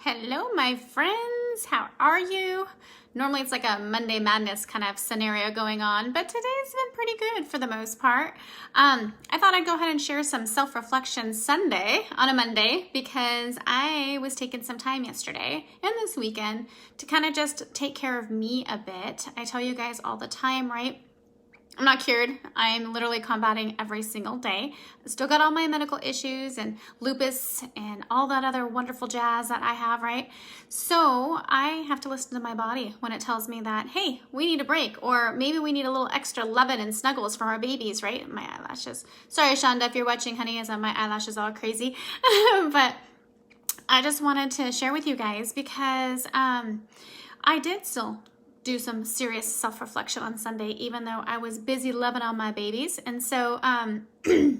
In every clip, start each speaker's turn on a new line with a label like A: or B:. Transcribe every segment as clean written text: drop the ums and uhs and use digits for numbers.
A: Hello, my friends. How are you? Normally it's like a Monday Madness kind of scenario going on, but today's been pretty good for the most part. I thought I'd go ahead and share some self-reflection Sunday on a Monday because I was taking some time yesterday and this weekend to kind of just take care of me a bit. I tell you guys all the time, right? I'm not cured. I'm literally combating every single day. I still got all my medical issues and lupus and all that other wonderful jazz that I have, right? So I have to listen to my body when it tells me that, hey, we need a break, or maybe we need a little extra loving and snuggles from our babies, right? My eyelashes. Sorry, Shonda, if you're watching, honey, as my eyelashes all crazy. But I just wanted to share with you guys because I did still do some serious self-reflection on Sunday, even though I was busy loving on my babies. And so, and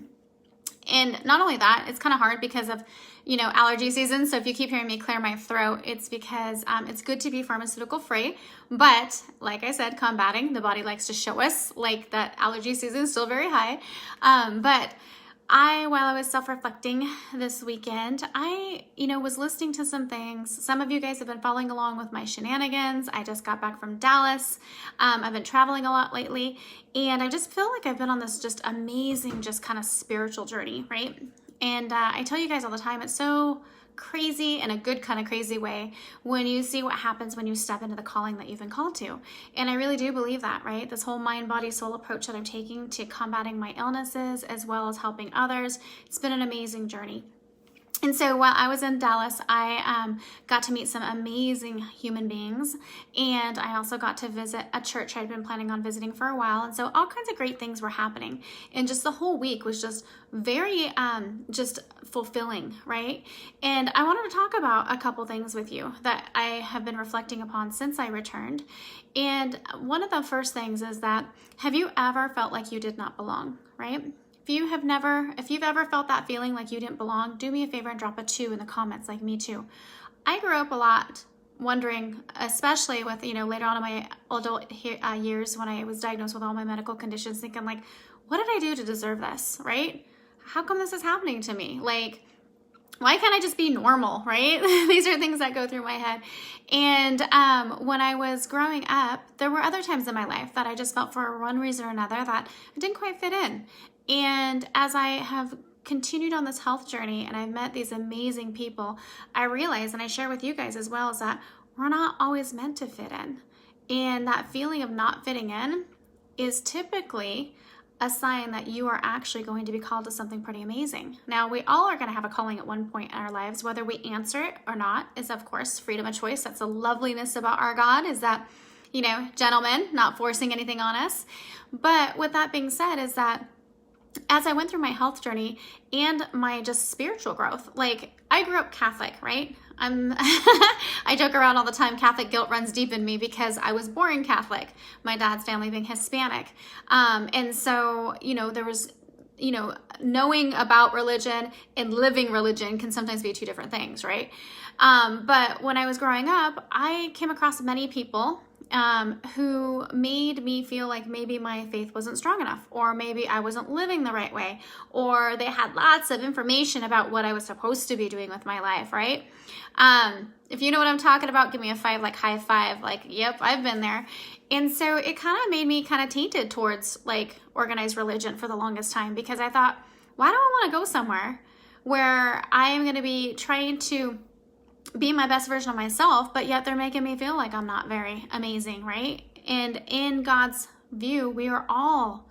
A: not only that, it's kind of hard because of, allergy season. So if you keep hearing me clear my throat, it's because it's good to be pharmaceutical free. But like I said, combating, the body likes to show us like that allergy season is still very high. But while I was self-reflecting this weekend, I was listening to some things. Some of you guys have been following along with my shenanigans. I just got back from Dallas. I've been traveling a lot lately, and I just feel like I've been on this just amazing, just kind of spiritual journey, right? And I tell you guys all the time, it's so crazy in a good kind of crazy way when you see what happens when you step into the calling that you've been called to. And I really do believe that, right? This whole mind, body, soul approach that I'm taking to combating my illnesses as well as helping others, it's been an amazing journey. And so while I was in Dallas, I got to meet some amazing human beings, and I also got to visit a church I'd been planning on visiting for a while. And so all kinds of great things were happening, and just the whole week was just very just fulfilling, right? And I wanted to talk about a couple things with you that I have been reflecting upon since I returned. And one of the first things is that, have you ever felt like you did not belong, right? If you've ever felt that feeling like you didn't belong, do me a favor and drop a 2 in the comments, like me too. I grew up a lot wondering, especially with, later on in my adult years when I was diagnosed with all my medical conditions, thinking like, what did I do to deserve this, right? How come this is happening to me? Like, why can't I just be normal, right? These are things that go through my head. And when I was growing up, there were other times in my life that I just felt for one reason or another that I didn't quite fit in. And as I have continued on this health journey and I've met these amazing people, I realize, and I share with you guys as well, is that we're not always meant to fit in. And that feeling of not fitting in is typically a sign that you are actually going to be called to something pretty amazing. Now, we all are going to have a calling at one point in our lives. Whether we answer it or not is, of course, freedom of choice. That's the loveliness about our God, is that, gentlemen, not forcing anything on us. But with that being said, is that as I went through my health journey and my just spiritual growth, like I grew up Catholic, right? I joke around all the time, Catholic guilt runs deep in me because I was born Catholic, my dad's family being Hispanic. And so, there was, knowing about religion and living religion can sometimes be two different things, right? But when I was growing up, I came across many people who made me feel like maybe my faith wasn't strong enough, or maybe I wasn't living the right way, or they had lots of information about what I was supposed to be doing with my life, right? If you know what I'm talking about, give me a 5, like high five, like, yep, I've been there. And so it kind of made me kind of tainted towards like organized religion for the longest time, because I thought, why do I want to go somewhere where I am going to be trying to be my best version of myself, but yet they're making me feel like I'm not very amazing, right? And in God's view, we are all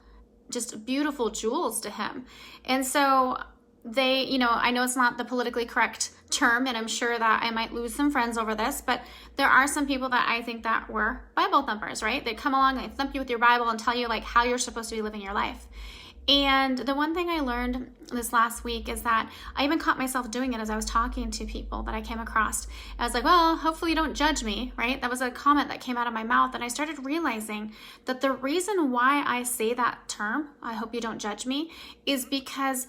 A: just beautiful jewels to him. And so they, I know it's not the politically correct term, and I'm sure that I might lose some friends over this, but there are some people that I think that were Bible thumpers, right? They come along, they thump you with your Bible and tell you like how you're supposed to be living your life. And the one thing I learned this last week is that I even caught myself doing it as I was talking to people that I came across. I was like, well, hopefully you don't judge me, right? That was a comment that came out of my mouth. And I started realizing that the reason why I say that term, I hope you don't judge me, is because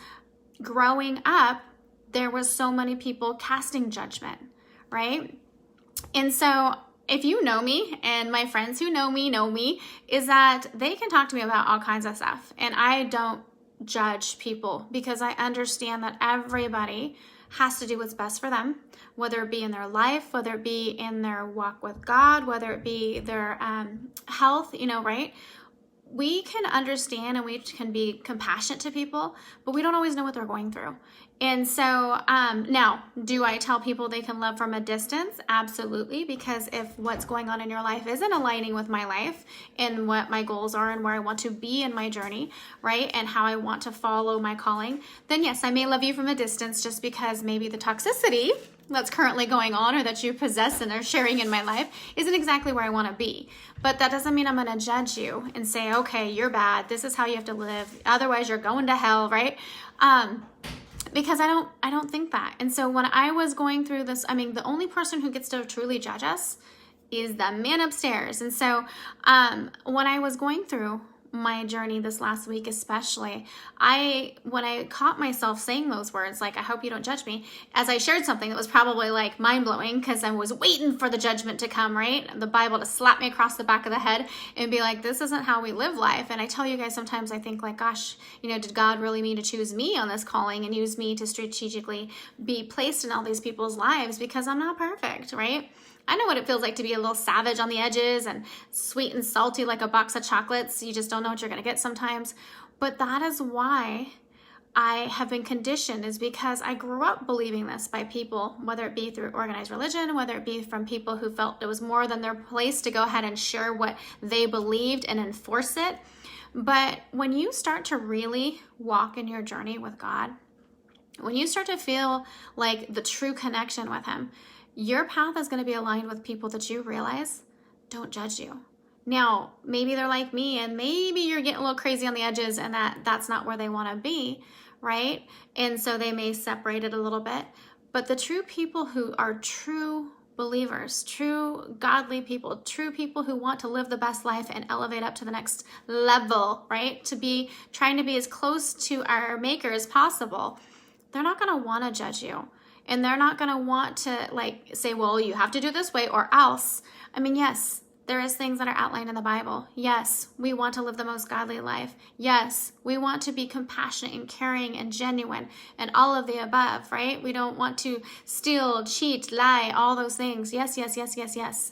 A: growing up, there was so many people casting judgment, right? And so if you know me, and my friends who know me, is that they can talk to me about all kinds of stuff. And I don't judge people because I understand that everybody has to do what's best for them, whether it be in their life, whether it be in their walk with God, whether it be their health, right? We can understand and we can be compassionate to people, but we don't always know what they're going through. And so now, do I tell people they can love from a distance? Absolutely, because if what's going on in your life isn't aligning with my life and what my goals are and where I want to be in my journey, right, and how I want to follow my calling, then yes, I may love you from a distance just because maybe the toxicity that's currently going on or that you possess and are sharing in my life isn't exactly where I want to be. But that doesn't mean I'm going to judge you and say, okay, you're bad. This is how you have to live. Otherwise, you're going to hell, right? Because I don't think that. And so when I was going through this, the only person who gets to truly judge us is the man upstairs. And so when I was going through my journey this last week, especially, when I caught myself saying those words, like, I hope you don't judge me, as I shared something that was probably like mind-blowing because I was waiting for the judgment to come, right? The Bible to slap me across the back of the head and be like, this isn't how we live life. And I tell you guys, sometimes I think like, gosh, did God really mean to choose me on this calling and use me to strategically be placed in all these people's lives? Because I'm not perfect, right? I know what it feels like to be a little savage on the edges and sweet and salty like a box of chocolates. You just don't know what you're going to get sometimes. But that is why I have been conditioned, is because I grew up believing this by people, whether it be through organized religion, whether it be from people who felt it was more than their place to go ahead and share what they believed and enforce it. But when you start to really walk in your journey with God, when you start to feel like the true connection with Him, your path is going to be aligned with people that you realize don't judge you. Now, maybe they're like me and maybe you're getting a little crazy on the edges and that's not where they want to be, right? And so they may separate it a little bit. But the true people who are true believers, true godly people, true people who want to live the best life and elevate up to the next level, right? To be trying to be as close to our Maker as possible, they're not going to want to judge you. And they're not going to want to say, well, you have to do this way or else. Yes, there is things that are outlined in the Bible. Yes, we want to live the most godly life. Yes, we want to be compassionate and caring and genuine and all of the above, right? We don't want to steal, cheat, lie, all those things. Yes, yes, yes, yes, yes.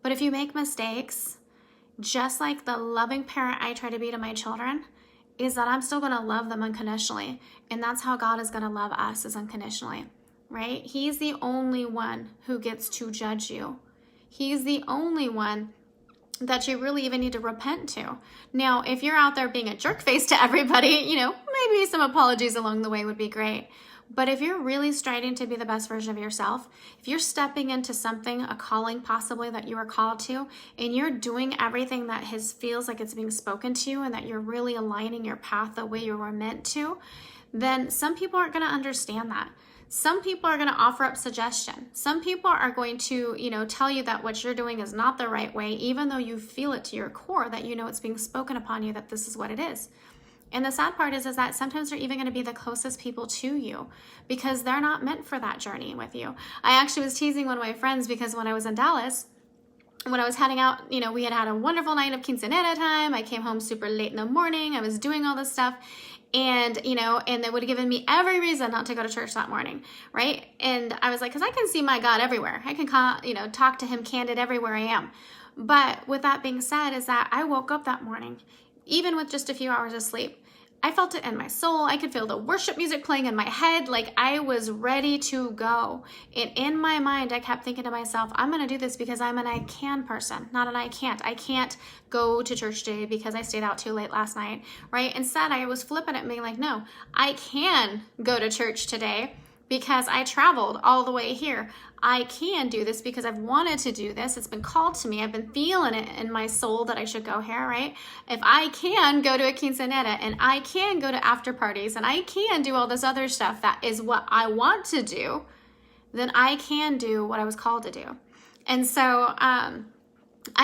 A: But if you make mistakes, just like the loving parent I try to be to my children, is that I'm still going to love them unconditionally. And that's how God is going to love us, is unconditionally. Right? He's the only one who gets to judge you. He's the only one that you really even need to repent to. Now, if you're out there being a jerk face to everybody, maybe some apologies along the way would be great. But if you're really striving to be the best version of yourself, if you're stepping into something, a calling possibly that you are called to, and you're doing everything that feels like it's being spoken to you and that you're really aligning your path the way you were meant to, then some people aren't going to understand that. Some people are going to offer up suggestion. Some people are going to, tell you that what you're doing is not the right way, even though you feel it to your core, that it's being spoken upon you, that this is what it is. And the sad part is that sometimes they're even going to be the closest people to you because they're not meant for that journey with you. I actually was teasing one of my friends because when I was in Dallas, when I was heading out, we had a wonderful night of quinceanera time. I came home super late in the morning. I was doing all this stuff. And, and they would have given me every reason not to go to church that morning, right? And I was like, because I can see my God everywhere. I can, talk to Him candid everywhere I am. But with that being said, is that I woke up that morning, even with just a few hours of sleep. I felt it in my soul. I could feel the worship music playing in my head. Like I was ready to go. And in my mind, I kept thinking to myself, I'm going to do this because I'm an I can person, not an I can't. I can't go to church today because I stayed out too late last night, right? Instead, I was flipping it and being like, no, I can go to church today because I traveled all the way here. I can do this because I've wanted to do this. It's been called to me. I've been feeling it in my soul that I should go here, right? If I can go to a quinceanera and I can go to after parties and I can do all this other stuff that is what I want to do, then I can do what I was called to do. And so I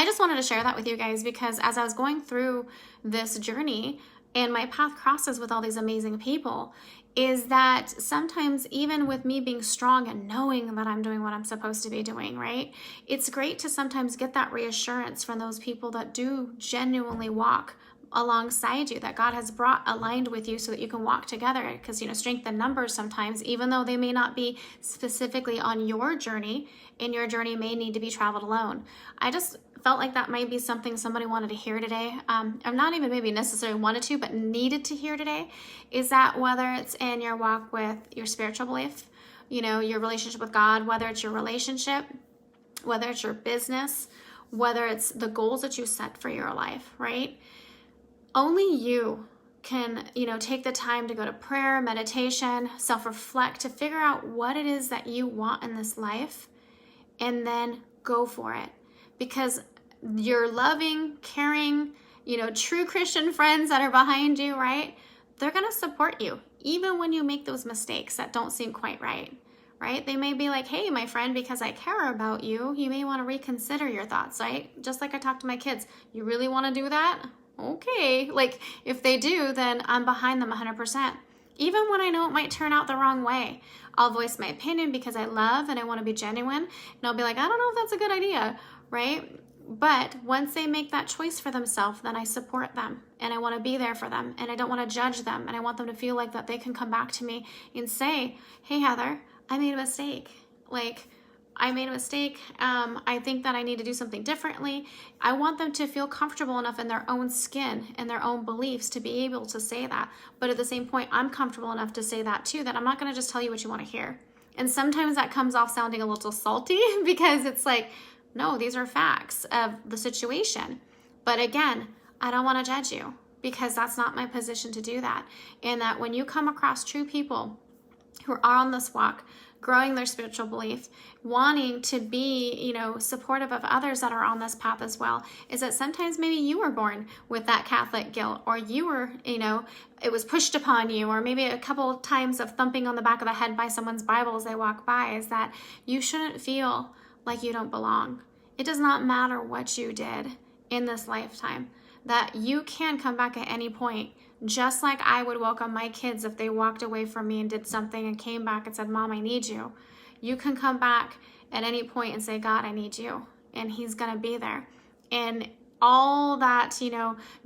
A: just wanted to share that with you guys because as I was going through this journey and my path crosses with all these amazing people, is that sometimes even with me being strong and knowing that I'm doing what I'm supposed to be doing, right? It's great to sometimes get that reassurance from those people that do genuinely walk alongside you, that God has brought aligned with you so that you can walk together. Because, strength in numbers sometimes, even though they may not be specifically on your journey, and your journey may need to be traveled alone. I just felt like that might be something somebody wanted to hear today. I'm not even maybe necessarily wanted to, but needed to hear today, is that whether it's in your walk with your spiritual belief, your relationship with God, whether it's your relationship, whether it's your business, whether it's the goals that you set for your life, right? Only you can, take the time to go to prayer, meditation, self-reflect, to figure out what it is that you want in this life, and then go for it. Because your loving, caring, true Christian friends that are behind you, right? They're going to support you, even when you make those mistakes that don't seem quite right? They may be like, hey, my friend, because I care about you, you may want to reconsider your thoughts, right? Just like I talk to my kids, you really want to do that? Okay. If they do, then I'm behind them 100%. Even when I know it might turn out the wrong way, I'll voice my opinion because I love and I want to be genuine. And I'll be like, I don't know if that's a good idea, right? But once they make that choice for themselves, then I support them and I want to be there for them and I don't want to judge them, and I want them to feel like that they can come back to me and say, hey, Heather, I made a mistake. I made a mistake. I think that I need to do something differently. I want them to feel comfortable enough in their own skin and their own beliefs to be able to say that. But at the same point, I'm comfortable enough to say that too, that I'm not going to just tell you what you want to hear. And sometimes that comes off sounding a little salty because it's like, no, these are facts of the situation. But again, I don't want to judge you because that's not my position to do that. And that when you come across true people who are on this walk, growing their spiritual belief, wanting to be, supportive of others that are on this path as well, is that sometimes maybe you were born with that Catholic guilt, or you were, it was pushed upon you, or maybe a couple of times of thumping on the back of the head by someone's Bible as they walk by, is that you shouldn't feel like you don't belong. It does not matter what you did in this lifetime, that you can come back at any point. Just like I would welcome my kids if they walked away from me and did something and came back and said, Mom, I need you. You can come back at any point and say, God, I need you. And he's going to be there. And all that,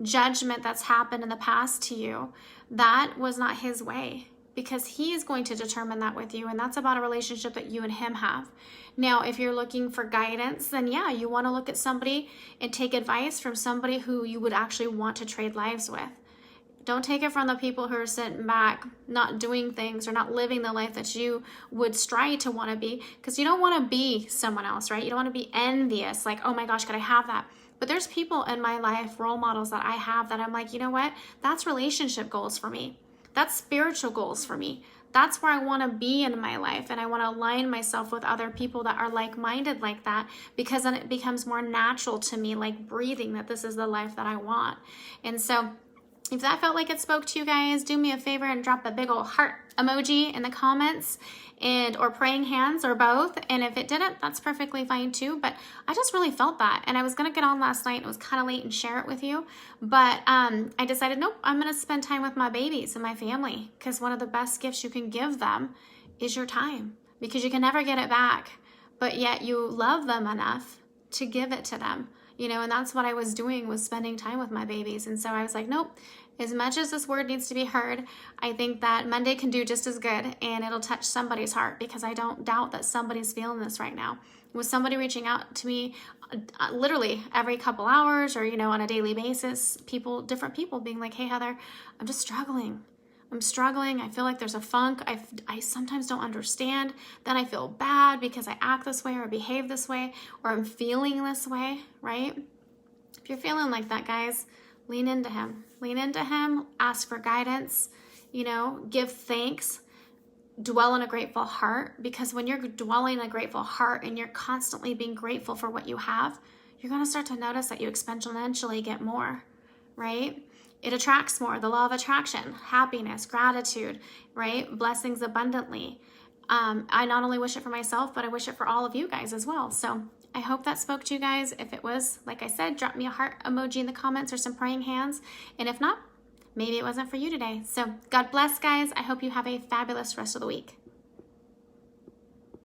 A: judgment that's happened in the past to you, that was not his way, because he is going to determine that with you. And that's about a relationship that you and him have. Now, if you're looking for guidance, then yeah, you want to look at somebody and take advice from somebody who you would actually want to trade lives with. Don't take it from the people who are sitting back, not doing things or not living the life that you would strive to want to be, because you don't want to be someone else, right? You don't want to be envious, like, oh my gosh, could I have that? But there's people in my life, role models that I have, that I'm like, you know what? That's relationship goals for me. That's spiritual goals for me. That's where I want to be in my life, and I want to align myself with other people that are like-minded like that, because then it becomes more natural to me, like breathing, that this is the life that I want. And so if that felt like it spoke to you guys, do me a favor and drop a big old heart emoji in the comments, or praying hands, or both. And if it didn't, that's perfectly fine too. But I just really felt that. And I was going to get on last night. It was kind of late and share it with you. But I decided, nope, I'm going to spend time with my babies and my family, because one of the best gifts you can give them is your time, because you can never get it back. But yet you love them enough to give it to them. And that's what I was doing, was spending time with my babies. And so I was like, nope, as much as this word needs to be heard, I think that Monday can do just as good, and it'll touch somebody's heart, because I don't doubt that somebody's feeling this right now. With somebody reaching out to me literally every couple hours, or, on a daily basis, different people being like, hey, Heather, I'm just struggling. I feel like there's a funk. I sometimes don't understand. Then I feel bad because I act this way or behave this way, or I'm feeling this way, right? If you're feeling like that, guys, lean into him. Lean into him. Ask for guidance. Give thanks. Dwell in a grateful heart, because when you're dwelling in a grateful heart and you're constantly being grateful for what you have, you're going to start to notice that you exponentially get more, right? It attracts more. The law of attraction, happiness, gratitude, right? Blessings abundantly. I not only wish it for myself, but I wish it for all of you guys as well. So I hope that spoke to you guys. If it was, like I said, drop me a heart emoji in the comments or some praying hands. And if not, maybe it wasn't for you today. So God bless, guys. I hope you have a fabulous rest of the week.